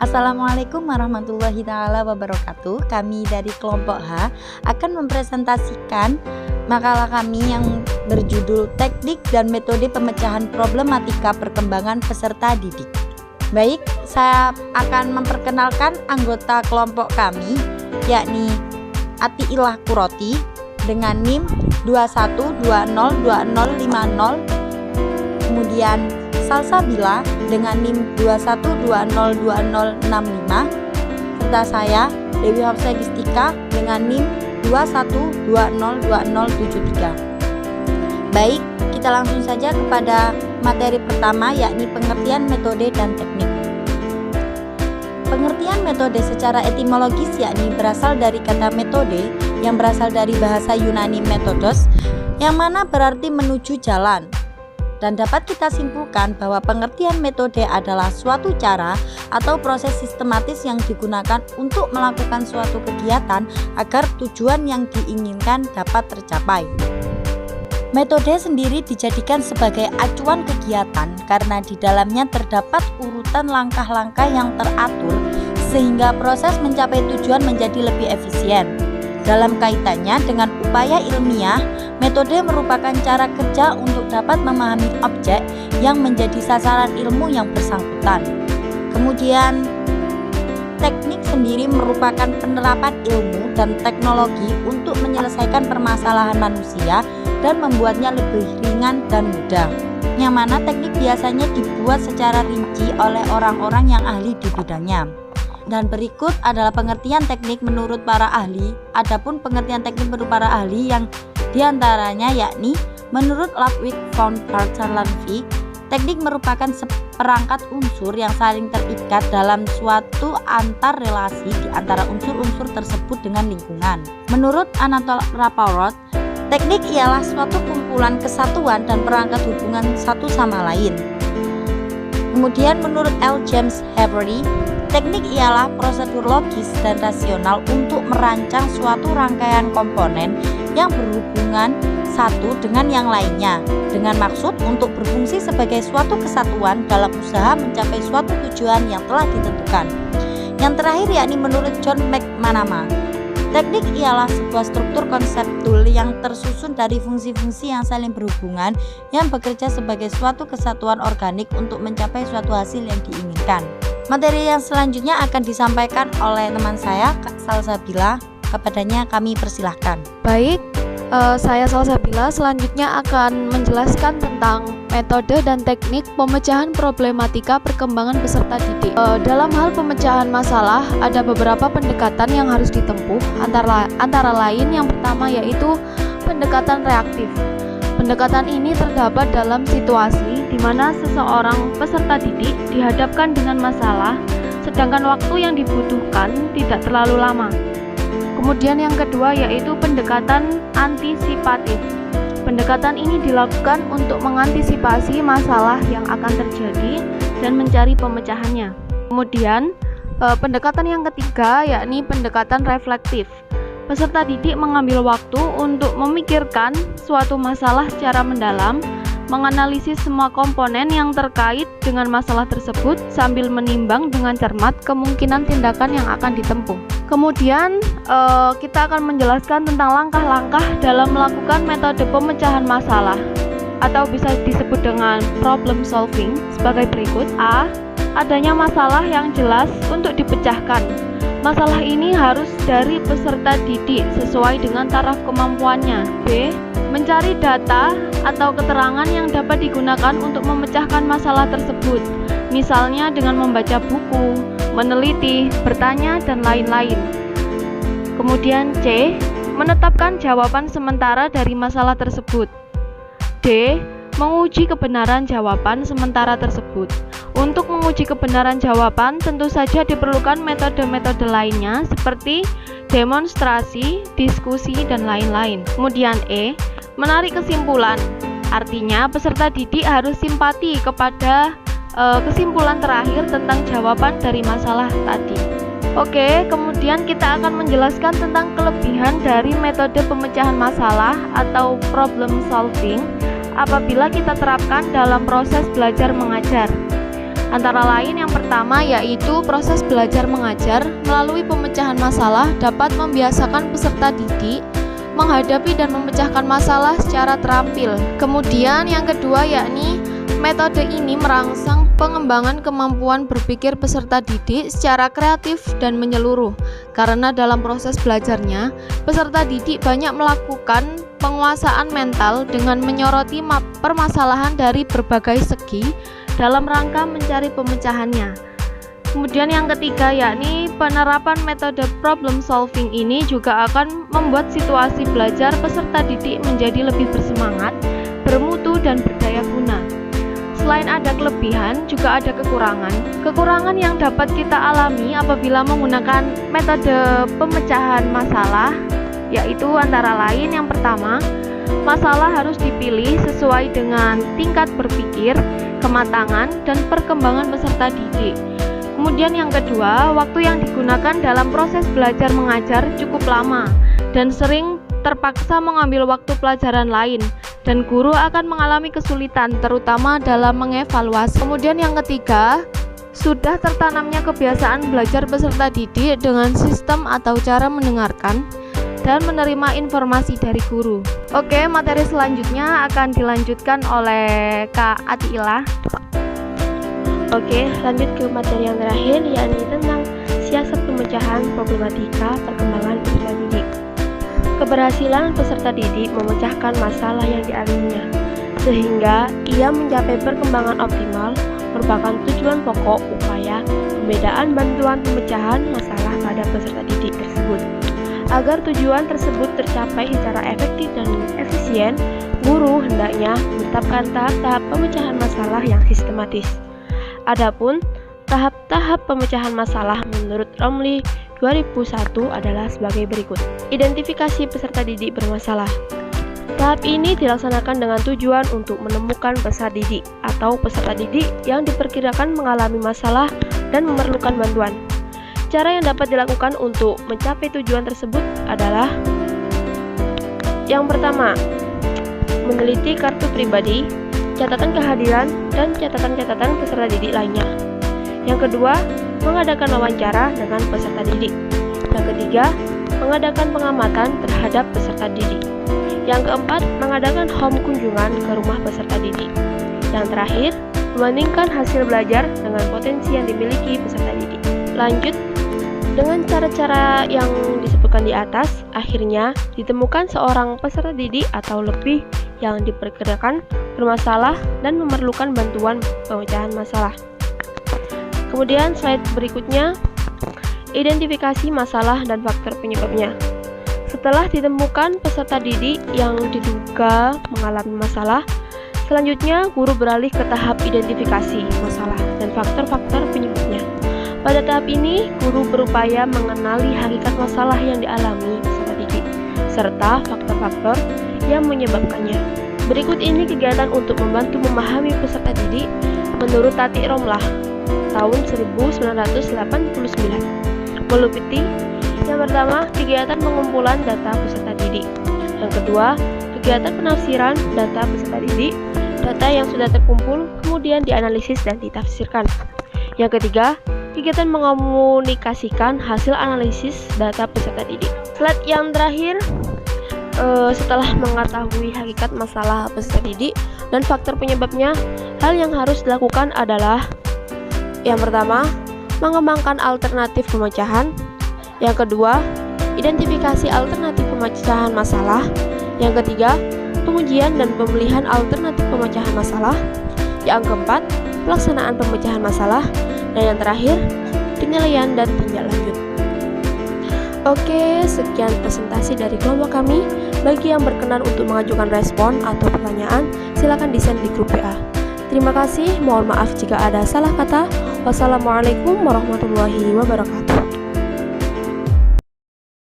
Assalamualaikum warahmatullahi taala wabarakatuh. Kami dari kelompok H akan mempresentasikan makalah kami yang berjudul Teknik dan Metode Pemecahan Problematika Perkembangan Peserta Didik. Baik, saya akan memperkenalkan anggota kelompok kami, yakni Atiillah Kuroti dengan NIM 21202050, kemudian Salsabila dengan NIM 21202065, serta saya Dewi Hafsah Gistika dengan NIM 21202073. Baik, kita langsung saja kepada materi pertama, yakni pengertian metode dan teknik. Pengertian metode secara etimologis yakni berasal dari kata metode yang berasal dari bahasa Yunani methodos, yang mana berarti menuju jalan. Dan dapat kita simpulkan bahwa pengertian metode adalah suatu cara atau proses sistematis yang digunakan untuk melakukan suatu kegiatan agar tujuan yang diinginkan dapat tercapai. Metode sendiri dijadikan sebagai acuan kegiatan karena di dalamnya terdapat urutan langkah-langkah yang teratur sehingga proses mencapai tujuan menjadi lebih efisien. Dalam kaitannya dengan upaya ilmiah, metode merupakan cara kerja untuk dapat memahami objek yang menjadi sasaran ilmu yang bersangkutan. Kemudian, teknik sendiri merupakan penerapan ilmu dan teknologi untuk menyelesaikan permasalahan manusia dan membuatnya lebih ringan dan mudah. Yang mana teknik biasanya dibuat secara rinci oleh orang-orang yang ahli di bidangnya. Dan berikut adalah pengertian teknik menurut para ahli. Adapun pengertian teknik menurut para ahli yang diantaranya yakni menurut Ludwig von Bartholomä, teknik merupakan seperangkat unsur yang saling terikat dalam suatu antar relasi di antara unsur-unsur tersebut dengan lingkungan. Menurut Anatole Rapoport, teknik ialah suatu kumpulan kesatuan dan perangkat hubungan satu sama lain. Kemudian menurut L. James Harvey, teknik ialah prosedur logis dan rasional untuk merancang suatu rangkaian komponen yang berhubungan satu dengan yang lainnya, dengan maksud untuk berfungsi sebagai suatu kesatuan dalam usaha mencapai suatu tujuan yang telah ditentukan. Yang terakhir yakni menurut John McManama, teknik ialah sebuah struktur konseptual yang tersusun dari fungsi-fungsi yang saling berhubungan yang bekerja sebagai suatu kesatuan organik untuk mencapai suatu hasil yang diinginkan. Materi yang selanjutnya akan disampaikan oleh teman saya, Kak Salsabila. Kepadanya kami persilahkan. Baik, saya Salsabila selanjutnya akan menjelaskan tentang metode dan teknik pemecahan problematika perkembangan peserta didik. Dalam hal pemecahan masalah, ada beberapa pendekatan yang harus ditempuh, antara lain yang pertama yaitu pendekatan reaktif. Pendekatan ini terdapat dalam situasi di mana seseorang peserta didik dihadapkan dengan masalah, sedangkan waktu yang dibutuhkan tidak terlalu lama. Kemudian yang kedua yaitu pendekatan antisipatif. Pendekatan ini dilakukan untuk mengantisipasi masalah yang akan terjadi dan mencari pemecahannya. Kemudian pendekatan yang ketiga yakni pendekatan reflektif. Peserta didik mengambil waktu untuk memikirkan suatu masalah secara mendalam, menganalisis semua komponen yang terkait dengan masalah tersebut sambil menimbang dengan cermat kemungkinan tindakan yang akan ditempuh. Kemudian kita akan menjelaskan tentang langkah-langkah dalam melakukan metode pemecahan masalah atau bisa disebut dengan problem solving sebagai berikut. A. Adanya masalah yang jelas untuk dipecahkan. Masalah ini harus dari peserta didik sesuai dengan taraf kemampuannya. B. Mencari data atau keterangan yang dapat digunakan untuk memecahkan masalah tersebut, misalnya dengan membaca buku, meneliti, bertanya, dan lain-lain. Kemudian C. Menetapkan jawaban sementara dari masalah tersebut. D. Menguji kebenaran jawaban sementara tersebut. Untuk menguji kebenaran jawaban tentu saja diperlukan metode-metode lainnya seperti demonstrasi, diskusi, dan lain-lain. Kemudian E. Menarik kesimpulan. Artinya peserta didik harus simpati kepada kesimpulan terakhir tentang jawaban dari masalah tadi. Oke, kemudian kita akan menjelaskan tentang kelebihan dari metode pemecahan masalah atau problem solving apabila kita terapkan dalam proses belajar mengajar. Antara lain yang pertama yaitu proses belajar mengajar melalui pemecahan masalah dapat membiasakan peserta didik menghadapi dan memecahkan masalah secara terampil. Kemudian yang kedua yakni metode ini merangsang pengembangan kemampuan berpikir peserta didik secara kreatif dan menyeluruh. Karena dalam proses belajarnya, peserta didik banyak melakukan penguasaan mental dengan menyoroti permasalahan dari berbagai segi dalam rangka mencari pemecahannya. Kemudian yang ketiga yakni penerapan metode problem solving ini juga akan membuat situasi belajar peserta didik menjadi lebih bersemangat, bermutu dan berdaya guna. Selain ada kelebihan, juga ada kekurangan. Kekurangan yang dapat kita alami apabila menggunakan metode pemecahan masalah yaitu antara lain yang pertama, masalah harus dipilih sesuai dengan tingkat berpikir, kematangan, dan perkembangan peserta didik. Kemudian yang kedua, waktu yang digunakan dalam proses belajar mengajar cukup lama dan sering terpaksa mengambil waktu pelajaran lain dan guru akan mengalami kesulitan terutama dalam mengevaluasi. Kemudian yang ketiga, sudah tertanamnya kebiasaan belajar peserta didik dengan sistem atau cara mendengarkan dan menerima informasi dari guru. Oke, materi selanjutnya akan dilanjutkan oleh Kak Atiila. Oke, lanjut ke materi yang terakhir, yakni tentang siasat pemecahan problematika perkembangan peserta didik. Keberhasilan peserta didik memecahkan masalah yang dialaminya, sehingga ia mencapai perkembangan optimal merupakan tujuan pokok upaya pembedaan bantuan pemecahan masalah pada peserta didik tersebut. Agar tujuan tersebut tercapai secara efektif dan efisien, guru hendaknya menetapkan tahap-tahap pemecahan masalah yang sistematis. Adapun tahap-tahap pemecahan masalah menurut Romli 2001 adalah sebagai berikut. Identifikasi peserta didik bermasalah. Tahap ini dilaksanakan dengan tujuan untuk menemukan peserta didik atau peserta didik yang diperkirakan mengalami masalah dan memerlukan bantuan. Cara yang dapat dilakukan untuk mencapai tujuan tersebut adalah: yang pertama, meneliti kartu pribadi, catatan kehadiran, dan catatan-catatan peserta didik lainnya. Yang kedua, mengadakan wawancara dengan peserta didik. Yang ketiga, mengadakan pengamatan terhadap peserta didik. Yang keempat, mengadakan home kunjungan ke rumah peserta didik. Yang terakhir, membandingkan hasil belajar dengan potensi yang dimiliki peserta didik. Lanjut, dengan cara-cara yang disebutkan di atas, akhirnya ditemukan seorang peserta didik atau lebih yang diperkirakan bermasalah dan memerlukan bantuan pemecahan masalah. Kemudian slide berikutnya, identifikasi masalah dan faktor penyebabnya. Setelah ditemukan peserta didik yang diduga mengalami masalah, selanjutnya guru beralih ke tahap identifikasi masalah dan faktor-faktor penyebabnya. Pada tahap ini, guru berupaya mengenali hakikat masalah yang dialami peserta didik, serta faktor-faktor yang menyebabkannya. Berikut ini kegiatan untuk membantu memahami peserta didik menurut Tati Romlah tahun 1989. Meliputi: yang pertama, kegiatan pengumpulan data peserta didik. Yang kedua, kegiatan penafsiran data peserta didik. Data yang sudah terkumpul kemudian dianalisis dan ditafsirkan. Yang ketiga, kegiatan mengomunikasikan hasil analisis data peserta didik. Slide yang terakhir, setelah mengetahui hakikat masalah peserta didik dan faktor penyebabnya, hal yang harus dilakukan adalah: yang pertama, mengembangkan alternatif pemecahan. Yang kedua, identifikasi alternatif pemecahan masalah. Yang ketiga, pengujian dan pemilihan alternatif pemecahan masalah. Yang keempat, pelaksanaan pemecahan masalah. Dan yang terakhir, penilaian dan tindak lanjut. Oke, sekian presentasi dari kelompok kami. Bagi yang berkenan untuk mengajukan respon atau pertanyaan, silakan di-send di grup WA. Terima kasih, mohon maaf jika ada salah kata. Wassalamualaikum warahmatullahi wabarakatuh.